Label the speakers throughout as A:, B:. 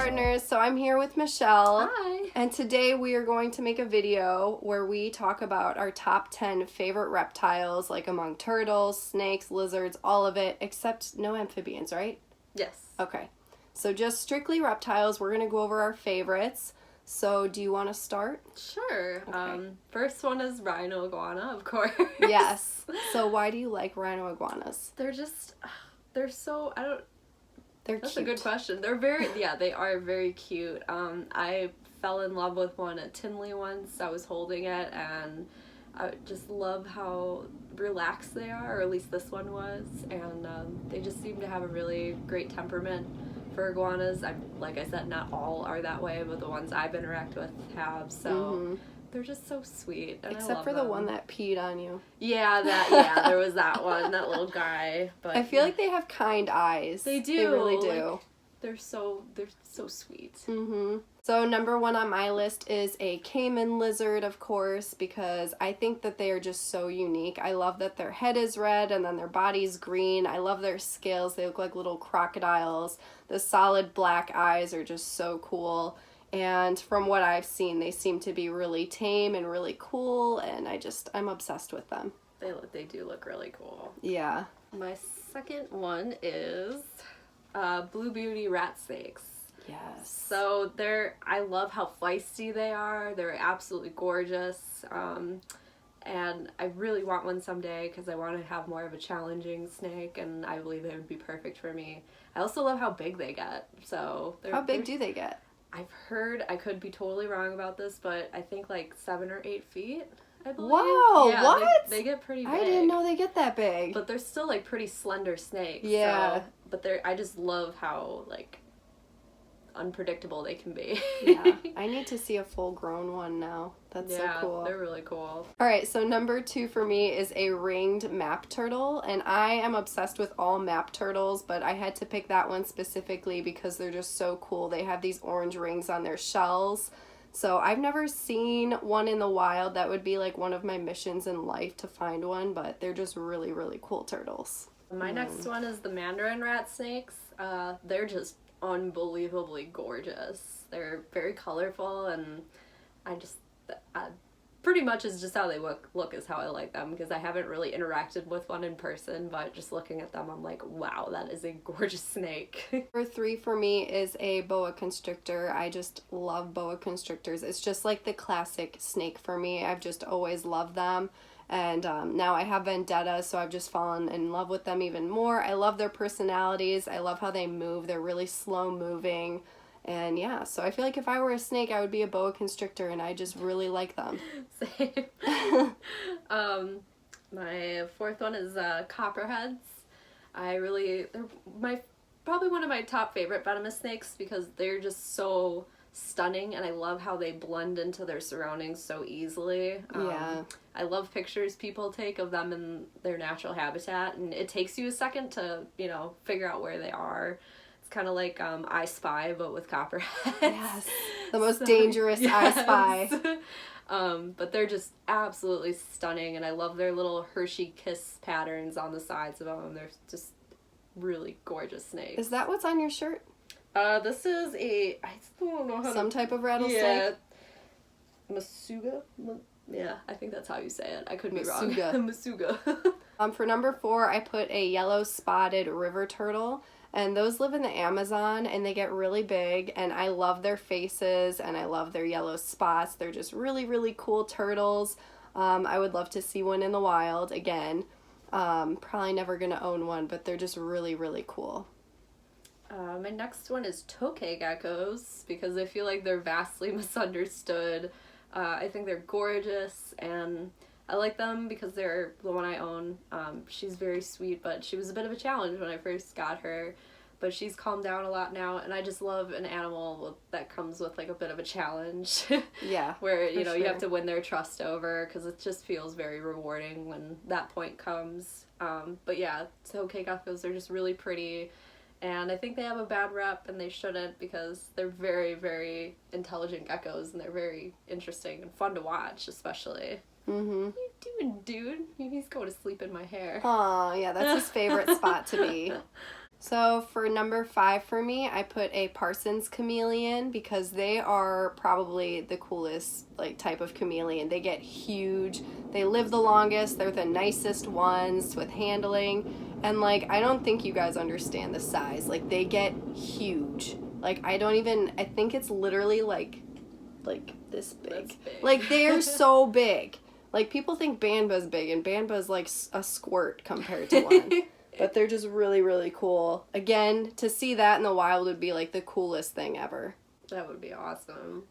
A: partners. So I'm here with Michelle.
B: Hi.
A: And today we are going to make a video where we talk about our top 10 favorite reptiles, like among turtles, snakes, lizards, all of it, except no amphibians, right?
B: Yes.
A: Okay. So just strictly reptiles. We're going to go over our favorites. So do you want to start?
B: Sure.
A: Okay.
B: First one is Rhino iguana, of course.
A: Yes. So why do you like rhino iguanas?
B: They're so,
A: They're
B: that's
A: cute.
B: a good question. They are very cute. I fell in love with one at Tinley once. I was holding it and I just love how relaxed they are, or at least this one was, and they just seem to have a really great temperament for iguanas. Like I said, not all are that way, but the ones I've interacted with have, so they're just so sweet. And
A: Except for the one that peed on you.
B: Yeah, there was that one, that little guy. But
A: I feel like they have kind eyes.
B: They do.
A: They really do.
B: Like, they're so sweet.
A: So number one on my list is a Cayman lizard, of course, because I think that they are just so unique. I love that their head is red and then their body's green. I love their scales. They look like little crocodiles. The solid black eyes are just so cool. And from what I've seen, they seem to be really tame and really cool, and I'm obsessed with them.
B: They do look really cool.
A: Yeah.
B: My second one is blue beauty rat snakes.
A: Yes.
B: So I love how feisty they are. They're absolutely gorgeous. And I really want one someday because I want to have more of a challenging snake, and I believe they would be perfect for me. I also love how big they get. So
A: how big do they get?
B: I've heard, I could be totally wrong about this, but I think like 7 or 8 feet, I believe.
A: Whoa,
B: yeah,
A: what?
B: They get pretty big.
A: I didn't know they get that big.
B: But they're still like pretty slender snakes.
A: Yeah.
B: So, but I just love how like unpredictable they can be.
A: Yeah. I need to see a full grown one now. That's so cool.
B: They're really cool.
A: Alright, so number 2 for me is a ringed map turtle, and I am obsessed with all map turtles, but I had to pick that one specifically because they're just so cool. They have these orange rings on their shells. So I've never seen one in the wild. That would be like one of my missions in life to find one, but they're just really, really cool turtles.
B: My next one is the mandarin rat snakes. They're just unbelievably gorgeous. They're very colorful, and pretty much is just how they look is how I like them, because I haven't really interacted with one in person, but just looking at them I'm like, wow, that is a gorgeous snake.
A: Number 3 for me is a boa constrictor. I just love boa constrictors. It's just like the classic snake for me. I've just always loved them. And now I have vendettas, so I've just fallen in love with them even more. I love their personalities. I love how they move. They're really slow moving. And yeah, so I feel like if I were a snake, I would be a boa constrictor, and I just really like them.
B: Same. My fourth one is copperheads. They're probably one of my top favorite venomous snakes because they're just so stunning, and I love how they blend into their surroundings so easily.
A: Yeah.
B: I love pictures people take of them in their natural habitat, and it takes you a second to, figure out where they are. It's kind of like I Spy, but with copperheads.
A: Yes. The most dangerous I Spy.
B: But they're just absolutely stunning, and I love their little Hershey kiss patterns on the sides of them. They're just really gorgeous snakes.
A: Is that what's on your shirt?
B: This is I don't know how
A: Some type of rattlesnake?
B: Yeah. Masuga? Yeah, I think that's how you say it. I could be wrong. Masuga.
A: For number 4, I put a yellow spotted river turtle, and those live in the Amazon, and they get really big, and I love their faces, and I love their yellow spots. They're just really, really cool turtles. I would love to see one in the wild again. Probably never gonna own one, but they're just really, really cool.
B: My next one is Tokay geckos, because I feel like they're vastly misunderstood. I think they're gorgeous, and I like them because they're the one I own. She's very sweet, but she was a bit of a challenge when I first got her, but she's calmed down a lot now, and I just love an animal that comes with like a bit of a challenge.
A: Yeah.
B: Where, you have to win their trust over, because it just feels very rewarding when that point comes. But yeah, Tokay geckos are just really pretty. And I think they have a bad rep, and they shouldn't, because they're very, very intelligent geckos, and they're very interesting and fun to watch, especially.
A: Mm-hmm.
B: What are you doing, dude? He's going to sleep in my hair.
A: Aw, yeah, that's his favorite spot to be. So for number 5 for me, I put a Parsons chameleon because they are probably the coolest like type of chameleon. They get huge. They live the longest. They're the nicest ones with handling. And like I don't think you guys understand the size. Like they get huge. Like I think it's literally like this big.
B: That's big.
A: Like they're so big. Like people think Banba's big and Banba's like a squirt compared to one. But they're just really, really cool. Again, to see that in the wild would be like the coolest thing ever.
B: That would be awesome.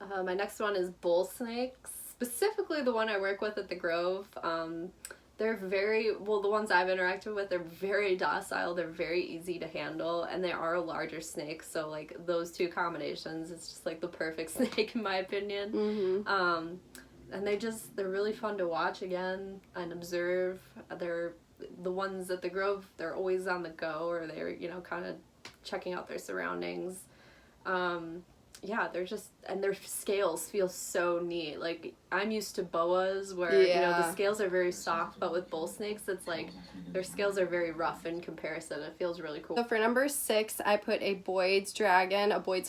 B: My next one is bull snakes, specifically the one I work with at the Grove. They're the ones I've interacted with, they're very docile, they're very easy to handle, and they are a larger snake, so like those two combinations, it's just like the perfect snake in my opinion.
A: Mm-hmm.
B: And they're really fun to watch again and observe. They're the ones at the Grove, they're always on the go, or they're, kind of checking out their surroundings. And their scales feel so neat. Like, I'm used to boas where, the scales are very soft, but with bull snakes, it's like their scales are very rough in comparison. It feels really cool.
A: So for number 6, I put a Boyd's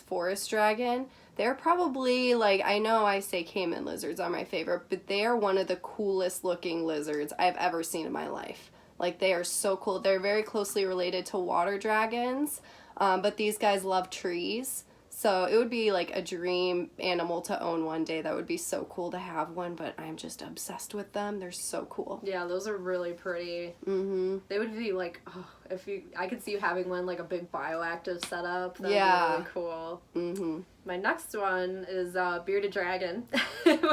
A: forest dragon. They're probably, like, I know I say Cayman lizards are my favorite, but they are one of the coolest looking lizards I've ever seen in my life. Like, they are so cool. They're very closely related to water dragons, but these guys love trees. So it would be like a dream animal to own one day. That would be so cool to have one, but I'm just obsessed with them. They're so cool.
B: Yeah, those are really pretty.
A: Mm-hmm.
B: They would be like, I could see you having one, like a big bioactive setup. That would be really cool.
A: Mm-hmm.
B: My next one is bearded dragon,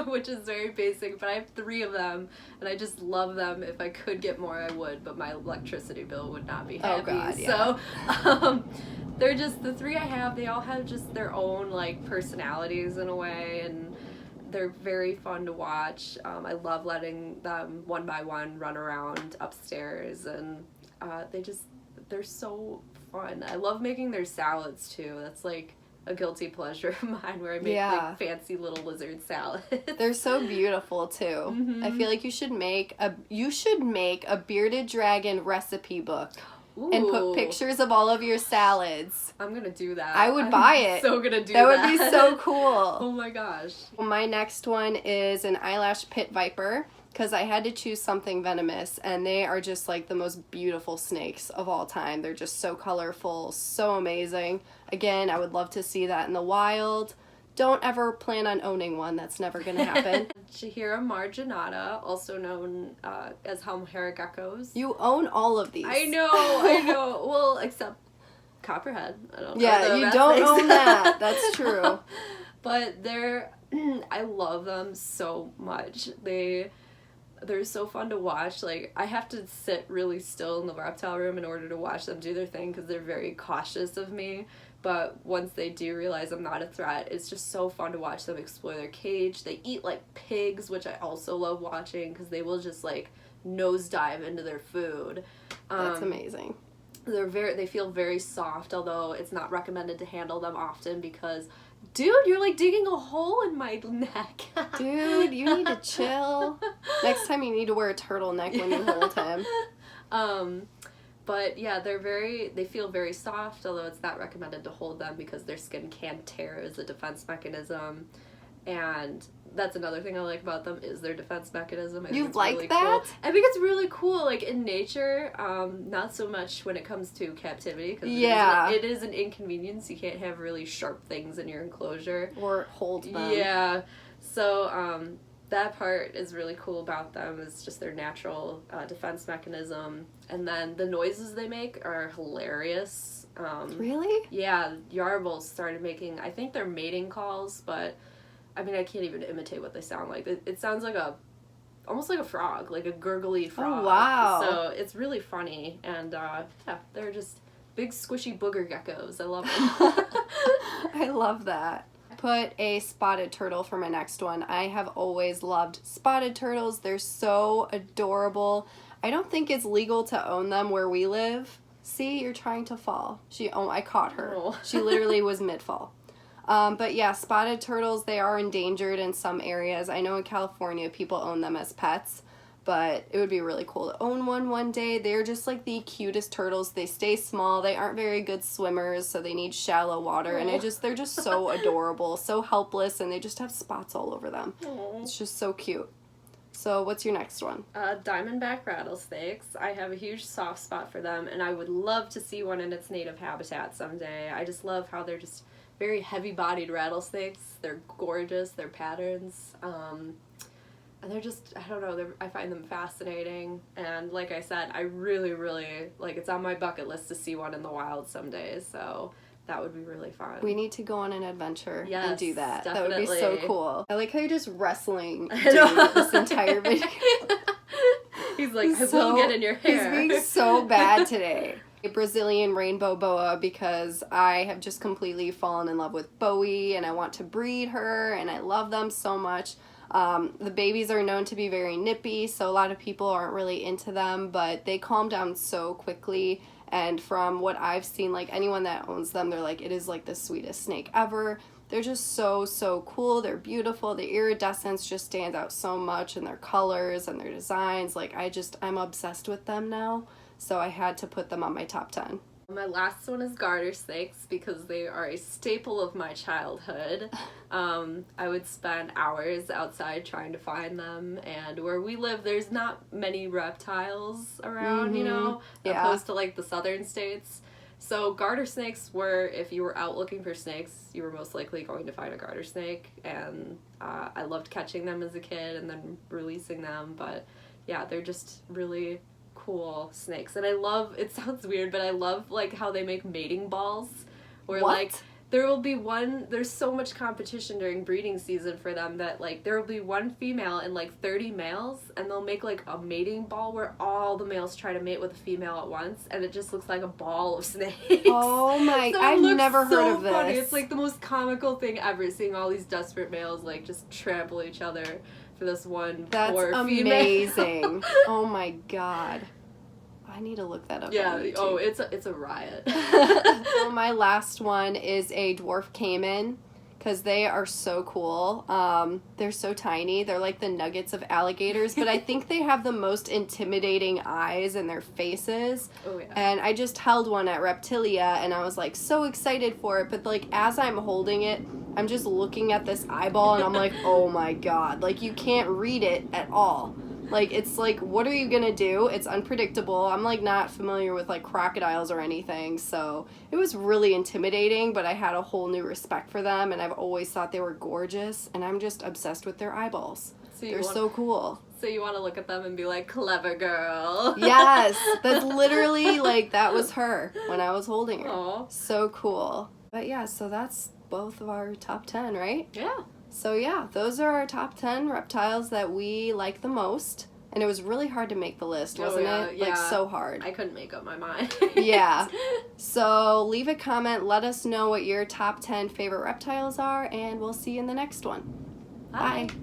B: which is very basic, but I have 3 of them, and I just love them. If I could get more, I would, but my electricity bill would not be heavy.
A: Oh, God, yeah.
B: So, they're just, the 3 I have, they all have just their own, like, personalities in a way, and they're very fun to watch. I love letting them, one by one, run around upstairs, and they're so fun. I love making their salads, too. That's, like, a guilty pleasure of mine where I make like fancy little lizard salads.
A: They're so beautiful too. Mm-hmm. I feel like you should make a bearded dragon recipe book. Ooh. And put pictures of all of your salads.
B: I'm gonna do that.
A: I would buy it.
B: So gonna do that.
A: That would be so cool.
B: Oh my gosh.
A: My next one is an eyelash pit viper, because I had to choose something venomous, and they are just like the most beautiful snakes of all time. They're just so colorful, so amazing. Again, I would love to see that in the wild. Don't ever plan on owning one. That's never going to happen.
B: Chihira marginata, also known as helm-hair geckos.
A: You own all of these.
B: I know. Well, except Copperhead. I don't know.
A: Yeah, you don't own that. That's true.
B: But I love them so much. They're so fun to watch. Like, I have to sit really still in the reptile room in order to watch them do their thing because they're very cautious of me. But once they do realize I'm not a threat, it's just so fun to watch them explore their cage. They eat like pigs, which I also love watching because they will just like nosedive into their food.
A: That's amazing.
B: They feel very soft, although it's not recommended to handle them often because, dude, you're like digging a hole in my neck.
A: Dude, you need to chill. Next time you need to wear a turtleneck when you hold him.
B: But yeah, they feel very soft, although it's not recommended to hold them because their skin can tear as a defense mechanism. And that's another thing I like about them is their defense mechanism.
A: You like really that?
B: Cool. I think it's really cool, like in nature, not so much when it comes to captivity, because it is an inconvenience. You can't have really sharp things in your enclosure.
A: Or hold them.
B: Yeah. So, that part is really cool about them. It's just their natural defense mechanism. And then the noises they make are hilarious.
A: Really?
B: Yeah, Yarbles started making, I think they're mating calls, but I mean, I can't even imitate what they sound like. It sounds like almost like a frog, like a gurgly frog.
A: Oh, wow.
B: So it's really funny. And they're just big squishy booger geckos. I love them.
A: I love that. Put a spotted turtle for my next one. I have always loved spotted turtles. They're so adorable. I don't think it's legal to own them where we live. See, you're trying to fall. I caught her. Oh. She literally was mid-fall. But yeah, spotted turtles, they are endangered in some areas. I know in California people own them as pets, but it would be really cool to own one day. They're just like the cutest turtles. They stay small. They aren't very good swimmers, so they need shallow water. And they're just so adorable, so helpless, and they just have spots all over them.
B: Aww.
A: It's just so cute. So what's your next one?
B: Diamondback rattlesnakes. I have a huge soft spot for them, and I would love to see one in its native habitat someday. I just love how they're just very heavy-bodied rattlesnakes. They're gorgeous. Their patterns. And they're just, I don't know, I find them fascinating. And like I said, I really, really, like, it's on my bucket list to see one in the wild someday. So that would be really fun.
A: We need to go on an adventure and do that.
B: Definitely.
A: That would be so cool. I like how you're just wrestling this entire video.
B: He's like, I will get in your hair.
A: He's being so bad today. A Brazilian rainbow boa, because I have just completely fallen in love with Bowie and I want to breed her and I love them so much. The babies are known to be very nippy, so a lot of people aren't really into them, but they calm down so quickly. And from what I've seen, like, anyone that owns them, they're like, it is like the sweetest snake ever. They're just so cool. They're beautiful. The iridescence just stands out so much, and their colors and their designs. Like, I'm obsessed with them now, so I had to put them on my top 10.
B: My last one is garter snakes because they are a staple of my childhood. I would spend hours outside trying to find them, and where we live there's not many reptiles around, you know, opposed to like the southern states. So garter snakes were, if you were out looking for snakes, you were most likely going to find a garter snake, and I loved catching them as a kid and then releasing them. But yeah, they're just really cool snakes, and I love, it sounds weird, but I love like how they make mating balls where like there will be there's so much competition during breeding season for them that like there will be one female and like 30 males, and they'll make like a mating ball where all the males try to mate with a female at once, and it just looks like a ball of snakes.
A: Oh my, so I've never heard of this.
B: Funny. It's like the most comical thing ever, seeing all these desperate males like just trample each other for this one poor female.
A: That's amazing. Oh my god. I need to look that up.
B: Yeah, oh, it's a riot.
A: So my last one is a dwarf caiman, because they are so cool. They're so tiny. They're like the nuggets of alligators, but I think they have the most intimidating eyes in their faces.
B: Oh, yeah.
A: And I just held one at Reptilia, and I was like so excited for it, but like as I'm holding it, I'm just looking at this eyeball, and I'm like, oh my god, like you can't read it at all. Like, it's like, what are you gonna do? It's unpredictable. I'm, like, not familiar with, like, crocodiles or anything, so it was really intimidating, but I had a whole new respect for them, and I've always thought they were gorgeous, and I'm just obsessed with their eyeballs. They're so cool.
B: So you want to look at them and be like, clever girl.
A: Yes! That's literally, like, that was her when I was holding her.
B: Aww.
A: So cool. But yeah, so that's both of our top 10, right?
B: Yeah.
A: So yeah, those are our top 10 reptiles that we like the most. And it was really hard to make the list, wasn't it?
B: Yeah.
A: Like, so hard.
B: I couldn't make up my mind.
A: Yeah. So leave a comment. Let us know what your top 10 favorite reptiles are, and we'll see you in the next one.
B: Bye.
A: Bye.